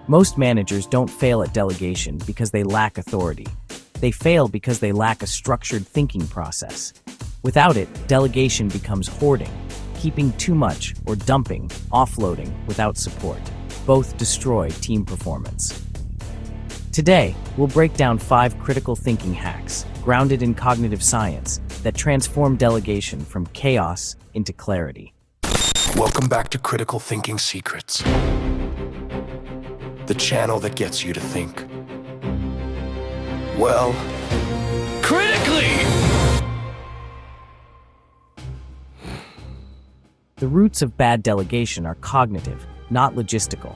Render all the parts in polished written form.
Most managers don't fail at delegation because they lack authority. They fail because they lack a structured thinking process. Without it, delegation becomes hoarding, keeping too much, or dumping, offloading without support. Both destroy team performance. Today, we'll break down 5 critical thinking hacks, grounded in cognitive science, that transform delegation from chaos into clarity. Welcome back to Critical Thinking Secrets, the channel that gets you to think, well, critically! The roots of bad delegation are cognitive, not logistical.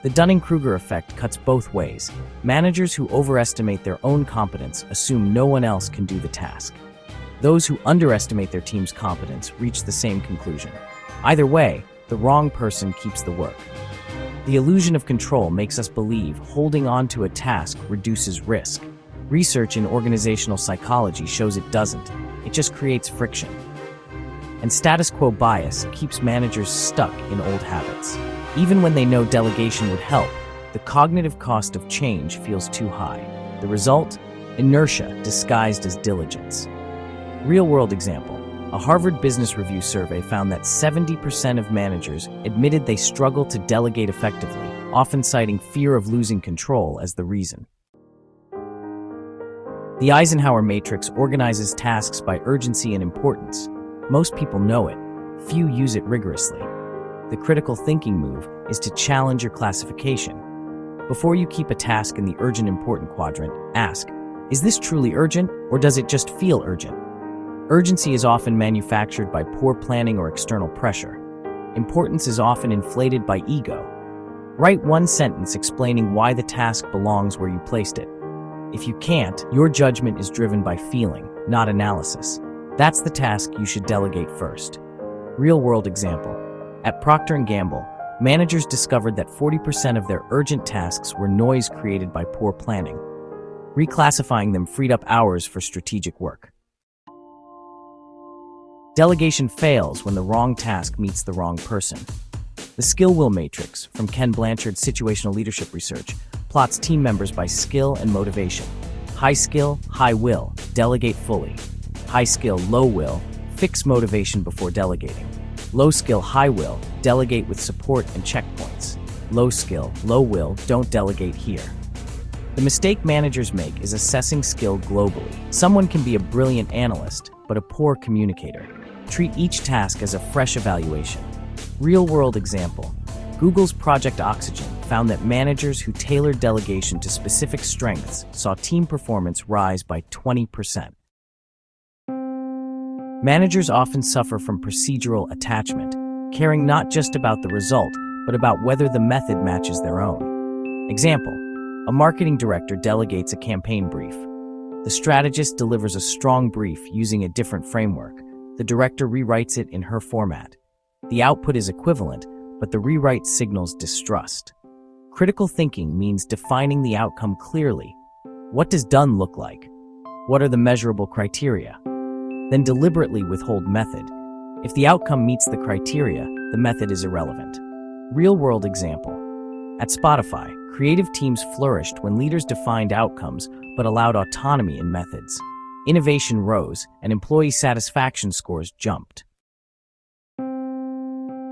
The Dunning-Kruger effect cuts both ways. Managers who overestimate their own competence assume no one else can do the task. Those who underestimate their team's competence reach the same conclusion. Either way, the wrong person keeps the work. The illusion of control makes us believe holding on to a task reduces risk. Research in organizational psychology shows it doesn't. It just creates friction. And status quo bias keeps managers stuck in old habits. Even when they know delegation would help, the cognitive cost of change feels too high. The result? Inertia disguised as diligence. Real-world example. A Harvard Business Review survey found that 70% of managers admitted they struggle to delegate effectively, often citing fear of losing control as the reason. The Eisenhower matrix organizes tasks by urgency and importance. Most people know it. Few use it rigorously. The critical thinking move is to challenge your classification. Before you keep a task in the urgent important quadrant, ask, is this truly urgent, or does it just feel urgent? Urgency is often manufactured by poor planning or external pressure. Importance is often inflated by ego. Write one sentence explaining why the task belongs where you placed it. If you can't, your judgment is driven by feeling, not analysis. That's the task you should delegate first. Real-world example. At Procter & Gamble, managers discovered that 40% of their urgent tasks were noise created by poor planning. Reclassifying them freed up hours for strategic work. Delegation fails when the wrong task meets the wrong person. The skill-will matrix, from Ken Blanchard's situational leadership research, plots team members by skill and motivation. High skill, high will, delegate fully. High skill, low will, fix motivation before delegating. Low skill, high will, delegate with support and checkpoints. Low skill, low will, don't delegate here. The mistake managers make is assessing skill globally. Someone can be a brilliant analyst, but a poor communicator. Treat each task as a fresh evaluation. Real-world example. Google's Project Oxygen found that managers who tailored delegation to specific strengths saw team performance rise by 20%. Managers often suffer from procedural attachment, caring not just about the result, but about whether the method matches their own. Example, a marketing director delegates a campaign brief. The strategist delivers a strong brief using a different framework. The director rewrites it in her format. The output is equivalent, but the rewrite signals distrust. Critical thinking means defining the outcome clearly. What does done look like? What are the measurable criteria? Then deliberately withhold method. If the outcome meets the criteria, the method is irrelevant. Real-world example. At Spotify, creative teams flourished when leaders defined outcomes but allowed autonomy in methods. Innovation rose, and employee satisfaction scores jumped.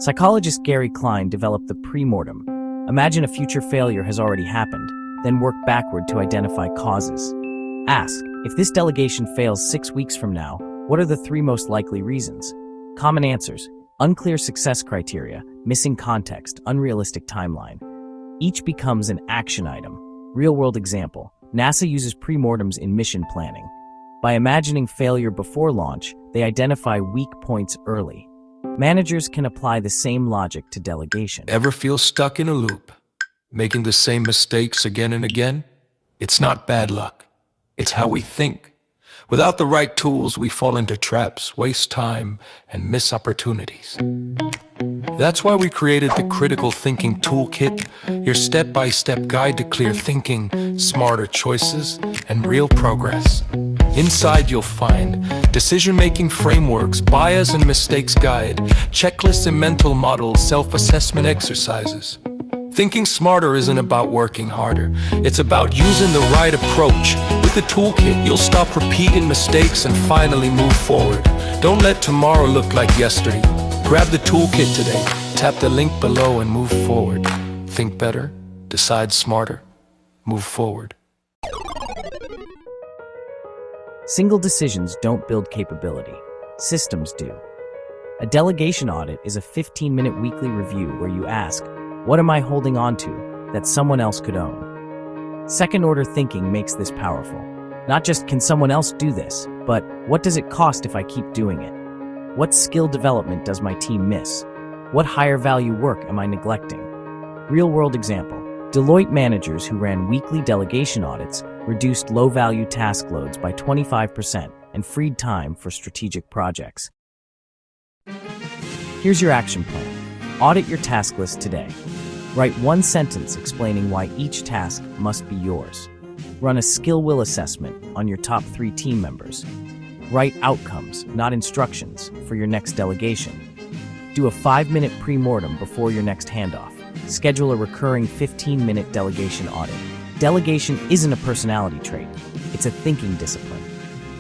Psychologist Gary Klein developed the pre-mortem. Imagine a future failure has already happened, then work backward to identify causes. Ask, if this delegation fails 6 weeks from now, what are the 3 most likely reasons? Common answers: unclear success criteria, missing context, unrealistic timeline. Each becomes an action item. Real-world example. NASA uses pre-mortems in mission planning. By imagining failure before launch, they identify weak points early. Managers can apply the same logic to delegation. Ever feel stuck in a loop, making the same mistakes again and again? It's not bad luck. It's how we think. Without the right tools, we fall into traps, waste time, and miss opportunities. That's why we created the Critical Thinking Toolkit, your step-by-step guide to clear thinking, smarter choices, and real progress. Inside you'll find decision-making frameworks, bias and mistakes guide, checklists and mental models, self-assessment exercises. Thinking smarter isn't about working harder. It's about using the right approach. With the toolkit, you'll stop repeating mistakes and finally move forward. Don't let tomorrow look like yesterday. Grab the toolkit today. Tap the link below and move forward. Think better, decide smarter, move forward. Single decisions don't build capability. Systems do. A delegation audit is a 15-minute weekly review where you ask, what am I holding on to that someone else could own? Second-order thinking makes this powerful. Not just can someone else do this, but what does it cost if I keep doing it? What skill development does my team miss? What higher-value work am I neglecting? Real-world example. Deloitte managers who ran weekly delegation audits reduced low-value task loads by 25% and freed time for strategic projects. Here's your action plan. Audit your task list today. Write one sentence explaining why each task must be yours. Run a skill will assessment on your top 3 team members. Write outcomes, not instructions, for your next delegation. Do a 5-minute pre-mortem before your next handoff. Schedule a recurring 15-minute delegation audit. Delegation isn't a personality trait, it's a thinking discipline.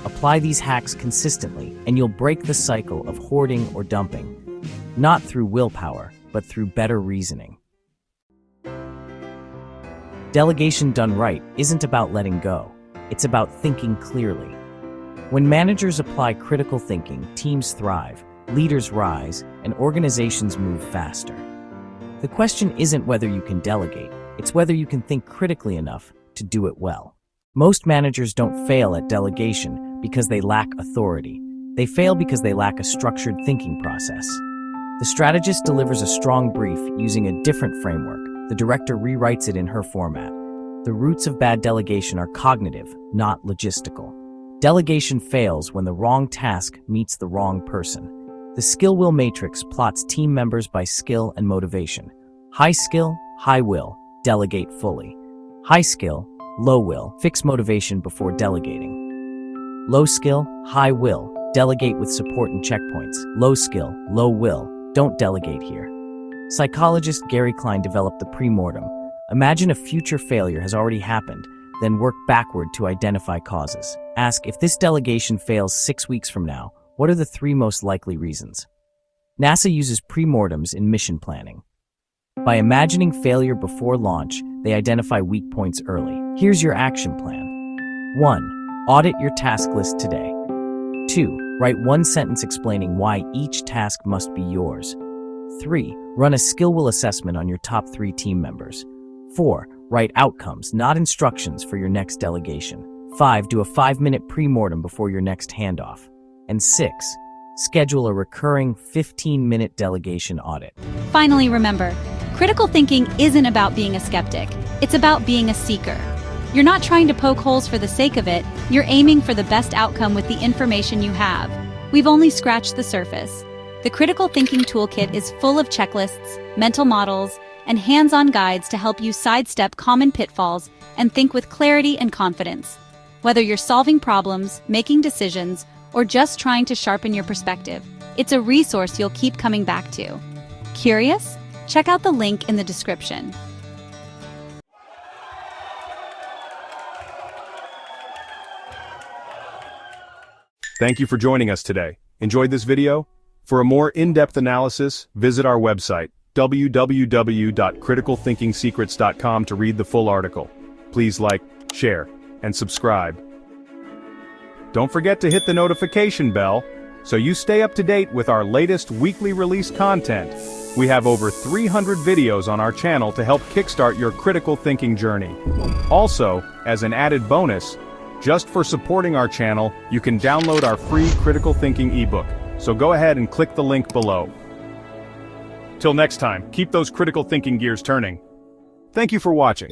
Apply these hacks consistently, and you'll break the cycle of hoarding or dumping. Not through willpower, but through better reasoning. Delegation done right isn't about letting go, it's about thinking clearly. When managers apply critical thinking, teams thrive, leaders rise, and organizations move faster. The question isn't whether you can delegate, it's whether you can think critically enough to do it well. Most managers don't fail at delegation because they lack authority. They fail because they lack a structured thinking process. The strategist delivers a strong brief using a different framework. The director rewrites it in her format. The roots of bad delegation are cognitive, not logistical. Delegation fails when the wrong task meets the wrong person. The skill will matrix plots team members by skill and motivation. High skill, high will, delegate fully. High skill, low will, fix motivation before delegating. Low skill, high will, delegate with support and checkpoints. Low skill, low will, don't delegate here. Psychologist Gary Klein developed the pre-mortem. Imagine a future failure has already happened, then work backward to identify causes. Ask, if this delegation fails 6 weeks from now, what are the 3 most likely reasons? NASA uses pre-mortems in mission planning. By imagining failure before launch, they identify weak points early. Here's your action plan. 1. Audit your task list today. 2. Write one sentence explaining why each task must be yours. 3. Run a skill will assessment on your top 3 team members. 4. Write outcomes, not instructions, for your next delegation. 5. Do a 5-minute pre-mortem before your next handoff. And 6. Schedule a recurring 15-minute delegation audit. Finally, remember, critical thinking isn't about being a skeptic. It's about being a seeker. You're not trying to poke holes for the sake of it. You're aiming for the best outcome with the information you have. We've only scratched the surface. The Critical Thinking Toolkit is full of checklists, mental models, and hands-on guides to help you sidestep common pitfalls and think with clarity and confidence. Whether you're solving problems, making decisions, or just trying to sharpen your perspective, it's a resource you'll keep coming back to. Curious? Check out the link in the description. Thank you for joining us today. Enjoyed this video? For a more in-depth analysis, visit our website, www.criticalthinkingsecrets.com, to read the full article. Please like, share, and subscribe. Don't forget to hit the notification bell so you stay up to date with our latest weekly release content. We have over 300 videos on our channel to help kickstart your critical thinking journey. Also, as an added bonus, just for supporting our channel, you can download our free critical thinking ebook. So go ahead and click the link below. Till next time, keep those critical thinking gears turning. Thank you for watching.